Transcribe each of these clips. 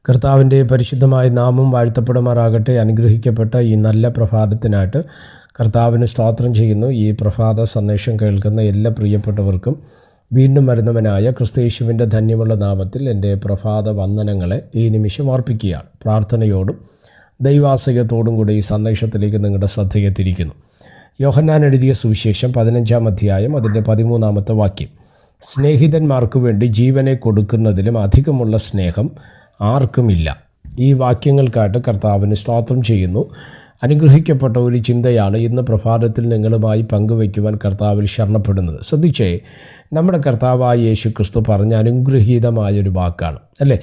കർത്താവിൻ്റെ പരിശുദ്ധമായ നാമം വാഴ്ത്തപ്പെടുമാറാകട്ടെ. അനുഗ്രഹിക്കപ്പെട്ട ഈ നല്ല പ്രഭാതത്തിനായിട്ട് കർത്താവിന് സ്തോത്രം ചെയ്യുന്നു. ഈ പ്രഭാത സന്ദേശം കേൾക്കുന്ന എല്ലാ പ്രിയപ്പെട്ടവർക്കും വീണ്ടും വരുന്നവനായ ക്രിസ്തുയേശുവിൻ്റെ ധന്യമുള്ള നാമത്തിൽ എൻ്റെ പ്രഭാത വന്ദനങ്ങളെ ഈ നിമിഷം അർപ്പിക്കുകയാണ്. പ്രാർത്ഥനയോടും ദൈവാശ്രയത്തോടും കൂടി ഈ സന്ദേശത്തിലേക്ക് നിങ്ങളുടെ ശ്രദ്ധയെത്തിയിരിക്കുന്നു. യോഹന്നാൻ എഴുതിയ സുവിശേഷം 15-ാം അധ്യായം അതിൻ്റെ 13-ാമത്തെ വാക്യം. സ്നേഹിതന്മാർക്കു വേണ്ടി ജീവനെ കൊടുക്കുന്നതിലും അധികമുള്ള സ്നേഹം ആർക്കുമില്ല. ഈ വാക്യങ്ങൾക്കായിട്ട് കർത്താവിന് സ്തോത്രം ചെയ്യുന്നു. അനുഗ്രഹിക്കപ്പെട്ട ഒരു ചിന്തയാണ് ഇന്ന് പ്രഭാതത്തിൽ നിങ്ങളുമായി പങ്കുവയ്ക്കുവാൻ കർത്താവിൽ ശരണപ്പെടുന്നത്. ശ്രദ്ധിച്ചേ, നമ്മുടെ കർത്താവായ യേശു ക്രിസ്തു പറഞ്ഞ അനുഗ്രഹീതമായൊരു വാക്കാണ് അല്ലേ.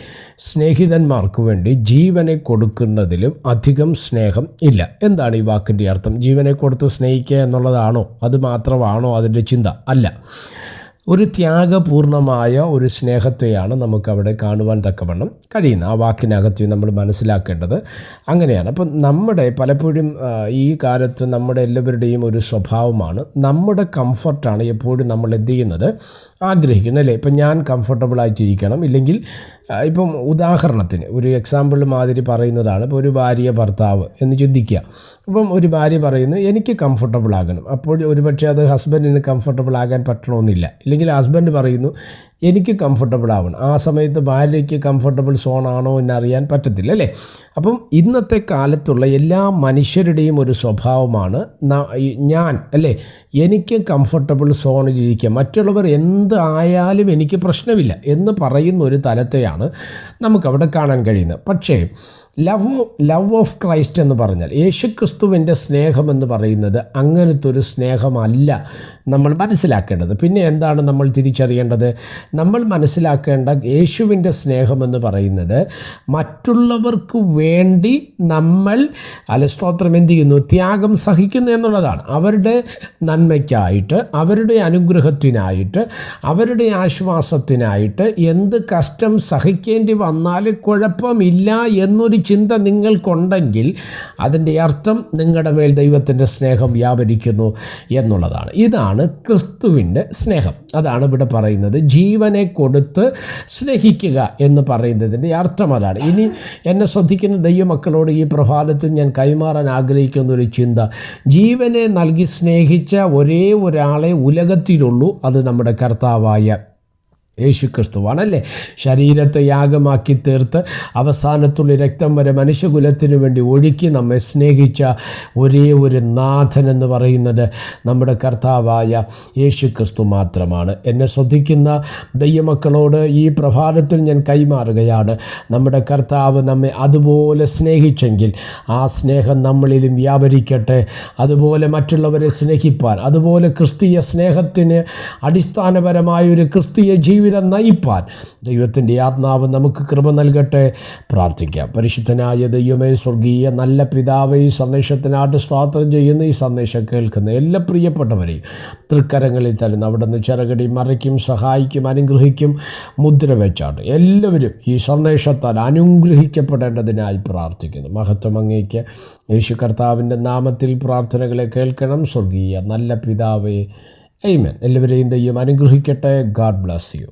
സ്നേഹിതന്മാർക്ക് വേണ്ടി ജീവനെ കൊടുക്കുന്നതിലും അധികം സ്നേഹം ഇല്ല. എന്താണ് ഈ വാക്കിൻ്റെ അർത്ഥം? ജീവനെ കൊടുത്ത് സ്നേഹിക്കുക എന്നുള്ളതാണോ? അത് മാത്രമാണോ അതിൻ്റെ ചിന്ത? അല്ല. ഒരു ത്യാഗപൂർണമായ ഒരു സ്നേഹത്തെയാണ് നമുക്കവിടെ കാണുവാൻ തക്കവണ്ണം കഴിയുന്ന. ആ വാക്കിനകത്ത് നമ്മൾ മനസ്സിലാക്കേണ്ടത് അങ്ങനെയാണ്. അപ്പം നമ്മുടെ പലപ്പോഴും ഈ കാലത്ത് നമ്മുടെ എല്ലാവരുടെയും ഒരു സ്വഭാവമാണ്, നമ്മുടെ കംഫർട്ടാണ് എപ്പോഴും നമ്മൾ എന്ത് ചെയ്യുന്നത്, ആഗ്രഹിക്കുന്നത് അല്ലേ. ഇപ്പം ഞാൻ കംഫർട്ടബിളായിട്ടിരിക്കണം. ഇല്ലെങ്കിൽ ഇപ്പം ഉദാഹരണത്തിന് ഒരു എക്സാമ്പിൾ മാതിരി പറയുന്നതാണ്. ഇപ്പോൾ ഒരു ഭാര്യ ഭർത്താവ് എന്ന് ചിന്തിക്കുക. അപ്പം ഒരു ഭാര്യ പറയുന്നു എനിക്ക് കംഫർട്ടബിൾ ആകണം. അപ്പോൾ ഒരുപക്ഷെ അത് ഹസ്ബൻഡിന് കംഫർട്ടബിൾ ആകാൻ പറ്റണമെന്നില്ല. ഇല്ലെങ്കിൽ ഹസ്ബൻഡ് പറയുന്നു എനിക്ക് കംഫർട്ടബിൾ ആവണം. ആ സമയത്ത് ഭാര്യയ്ക്ക് കംഫർട്ടബിൾ സോണാണോ എന്നറിയാൻ പറ്റത്തില്ല അല്ലേ. അപ്പം ഇന്നത്തെ കാലത്തുള്ള എല്ലാ മനുഷ്യരുടെയും ഒരു സ്വഭാവമാണ് ഞാൻ അല്ലേ, എനിക്ക് കംഫർട്ടബിൾ സോണിലിരിക്കുക, മറ്റുള്ളവർ എന്ത് ആയാലും എനിക്ക് പ്രശ്നമില്ല എന്ന് പറയുന്ന ഒരു തലത്തെയാണ് നമുക്കവിടെ കാണാൻ കഴിയുന്നത്. പക്ഷേ ലവ് ഓഫ് ക്രൈസ്റ്റ് എന്ന് പറഞ്ഞാൽ യേശുക്രിസ്തുവിൻ്റെ സ്നേഹമെന്ന് പറയുന്നത് അങ്ങനത്തെ ഒരു സ്നേഹമല്ല നമ്മൾ മനസ്സിലാക്കേണ്ടത്. പിന്നെ എന്താണ് നമ്മൾ തിരിച്ചറിയേണ്ടത്? നമ്മൾ മനസ്സിലാക്കേണ്ട യേശുവിൻ്റെ സ്നേഹമെന്ന് പറയുന്നത് മറ്റുള്ളവർക്ക് വേണ്ടി നമ്മൾ സ്തോത്രം എന്ത് ചെയ്യുന്നു, ത്യാഗം സഹിക്കുന്നു എന്നുള്ളതാണ്. അവരുടെ നന്മയ്ക്കായിട്ട്, അവരുടെ അനുഗ്രഹത്തിനായിട്ട്, അവരുടെ ആശ്വാസത്തിനായിട്ട് എന്ത് കഷ്ടം സഹിക്കേണ്ടി വന്നാൽ കുഴപ്പമില്ല എന്നൊരു ചിന്ത നിങ്ങൾക്കുണ്ടെങ്കിൽ അതിൻ്റെ അർത്ഥം നിങ്ങളുടെ മേൽ ദൈവത്തിൻ്റെ സ്നേഹം വ്യാപരിക്കുന്നു എന്നുള്ളതാണ്. ഇതാണ് ക്രിസ്തുവിൻ്റെ സ്നേഹം. അതാണ് ഇവിടെ പറയുന്നത്. ജീവനെ കൊടുത്ത് സ്നേഹിക്കുക എന്ന് പറയുന്നതിൻ്റെ അർത്ഥം അതാണ്. ഇനി എന്നെ ശ്രദ്ധിക്കുന്ന ദൈവമക്കളോട് ഈ പ്രഭാതത്തിൽ ഞാൻ കൈമാറാൻ ആഗ്രഹിക്കുന്ന ഒരു ചിന്ത, ജീവനെ നൽകി സ്നേഹിച്ച ഒരേ ഒരാളെ ഉലകത്തിലുള്ളൂ, അത് നമ്മുടെ കർത്താവായ യേശുക്രിസ്തുവാണല്ലേ. ശരീരത്തെ യാഗമാക്കി തീർത്ത് അവസാനത്തുള്ള രക്തം വരെ മനുഷ്യകുലത്തിനു വേണ്ടി ഒഴുക്കി നമ്മെ സ്നേഹിച്ച ഒരേ ഒരു നാഥൻ എന്ന് പറയുന്നത് നമ്മുടെ കർത്താവായ യേശുക്രിസ്തു മാത്രമാണ്. എന്നെ ശ്രദ്ധിക്കുന്ന ദൈവമക്കളോട് ഈ പ്രഭാതത്തിൽ ഞാൻ കൈമാറുകയാണ്, നമ്മുടെ കർത്താവ് നമ്മെ അതുപോലെ സ്നേഹിച്ചെങ്കിൽ ആ സ്നേഹം നമ്മളിലും വ്യാപരിക്കട്ടെ. അതുപോലെ മറ്റുള്ളവരെ സ്നേഹിപ്പാൻ, അതുപോലെ ക്രിസ്തീയ സ്നേഹത്തിന് അടിസ്ഥാനപരമായൊരു ക്രിസ്തീയ ജീവിതം നയിപ്പാൻ ദൈവത്തിൻ്റെ ആത്മാവ് നമുക്ക് കൃപ നൽകട്ടെ. പ്രാർത്ഥിക്കാം. പരിശുദ്ധനായ ദൈവമേ, സ്വർഗീയ നല്ല പിതാവേ, ഈ സന്ദേശത്തിനായിട്ട് സ്തോത്രം ചെയ്യുന്ന, ഈ സന്ദേശം കേൾക്കുന്ന എല്ലാ പ്രിയപ്പെട്ടവരെയും തൃക്കരങ്ങളിൽ തരുന്ന അവിടുന്ന് ചിറകടി മറയ്ക്കും, സഹായിക്കും, അനുഗ്രഹിക്കും, മുദ്ര വെച്ചാണ് എല്ലാവരും ഈ സന്ദേശത്താൽ അനുഗ്രഹിക്കപ്പെടേണ്ടതിനായി പ്രാർത്ഥിക്കുന്നു. മഹത്വം അങ്ങേക്ക്. യേശു കർത്താവിൻ്റെ നാമത്തിൽ പ്രാർത്ഥനകളെ കേൾക്കണം. സ്വർഗീയ നല്ല പിതാവേ, ആമേൻ. എല്ലാവരെയും ദൈവം അനുഗ്രഹിക്കട്ടെ. God bless you.